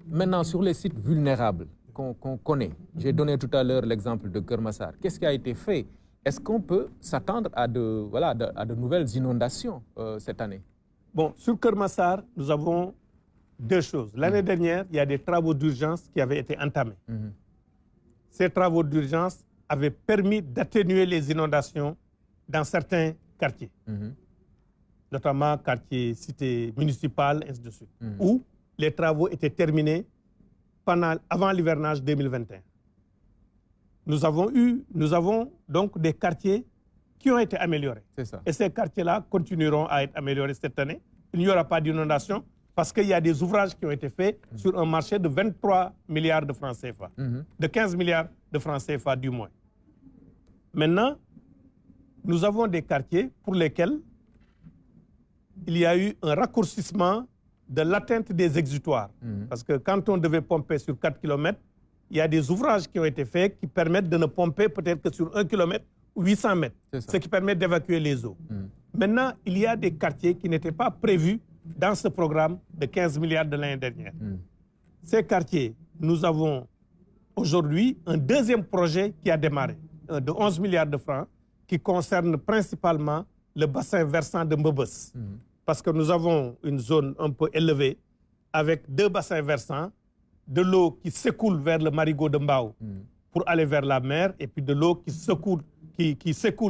Maintenant, sur les sites vulnérables qu'on connaît, j'ai donné tout à l'heure l'exemple de Kermassar. Qu'est-ce qui a été fait? Est-ce qu'on peut s'attendre à de nouvelles inondations cette année? Bon, sur Kermassar, nous avons deux choses. L'année dernière, il y a des travaux d'urgence qui avaient été entamés. Ces travaux d'urgence avaient permis d'atténuer les inondations dans certains quartiers, notamment quartiers, cités municipales, ainsi de suite, où les travaux étaient terminés avant l'hivernage 2021. Nous avons donc des quartiers qui ont été améliorés. Et ces quartiers-là continueront à être améliorés cette année. Il n'y aura pas d'inondation parce qu'il y a des ouvrages qui ont été faits sur un marché de 23 milliards de francs CFA, de 15 milliards de francs CFA du moins. Maintenant, nous avons des quartiers pour lesquels il y a eu un raccourcissement de l'atteinte des exutoires. Parce que quand on devait pomper sur 4 km, il y a des ouvrages qui ont été faits qui permettent de ne pomper peut-être que sur 1 km ou 800 mètres, ce qui permet d'évacuer les eaux. Maintenant, il y a des quartiers qui n'étaient pas prévus dans ce programme de 15 milliards de l'année dernière. Ces quartiers, nous avons aujourd'hui un deuxième projet qui a démarré, de 11 milliards de francs, qui concerne principalement le bassin versant de Mbebes. Parce que nous avons une zone un peu élevée, avec deux bassins versants, de l'eau qui s'écoule vers le marigot de Mbao pour aller vers la mer, et puis de l'eau qui s'écoule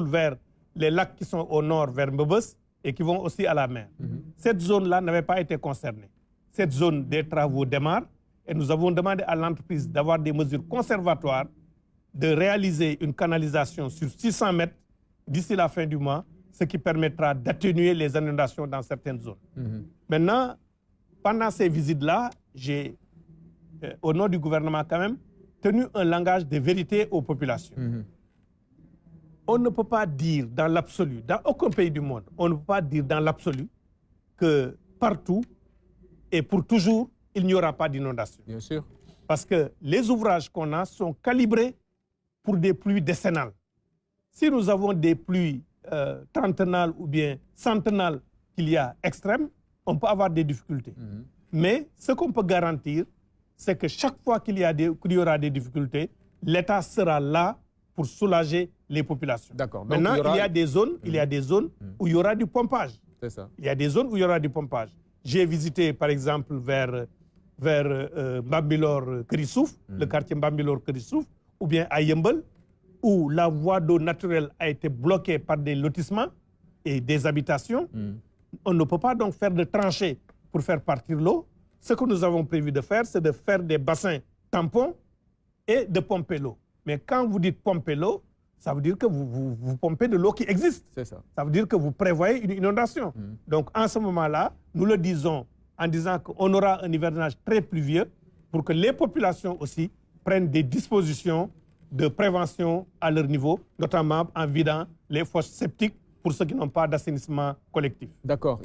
vers les lacs qui sont au nord, vers Mbebes, et qui vont aussi à la mer. Cette zone-là n'avait pas été concernée. Cette zone des travaux démarre, et nous avons demandé à l'entreprise d'avoir des mesures conservatoires, de réaliser une canalisation sur 600 mètres d'ici la fin du mois, ce qui permettra d'atténuer les inondations dans certaines zones. Maintenant, pendant ces visites-là, j'ai, au nom du gouvernement quand même, tenu un langage de vérité aux populations. On ne peut pas dire dans l'absolu, dans aucun pays du monde, on ne peut pas dire dans l'absolu que partout et pour toujours, il n'y aura pas d'inondation. Bien sûr. Parce que les ouvrages qu'on a sont calibrés pour des pluies décennales. Si nous avons des pluies trentenales ou bien centenales qu'il y a extrêmes, on peut avoir des difficultés. Mais ce qu'on peut garantir, c'est que chaque fois qu'il y aura des difficultés, l'État sera là pour soulager les populations. Maintenant, il y a des zones où il y aura du pompage. C'est ça. Il y a des zones où il y aura du pompage. J'ai visité, par exemple, vers Mbambilor-Kerissouf, le quartier Mbambilor-Kerissouf, ou bien à Yembel, où la voie d'eau naturelle a été bloquée par des lotissements et des habitations. On ne peut pas donc faire de tranchées pour faire partir l'eau. Ce que nous avons prévu de faire, c'est de faire des bassins tampons et de pomper l'eau. Mais quand vous dites pomper l'eau, ça veut dire que vous pompez de l'eau qui existe. C'est ça. Ça veut dire que vous prévoyez une inondation. Donc, en ce moment-là, nous le disons en disant qu'on aura un hivernage très pluvieux pour que les populations aussi prennent des dispositions de prévention à leur niveau, notamment en vidant les fosses septiques pour ceux qui n'ont pas d'assainissement collectif. D'accord.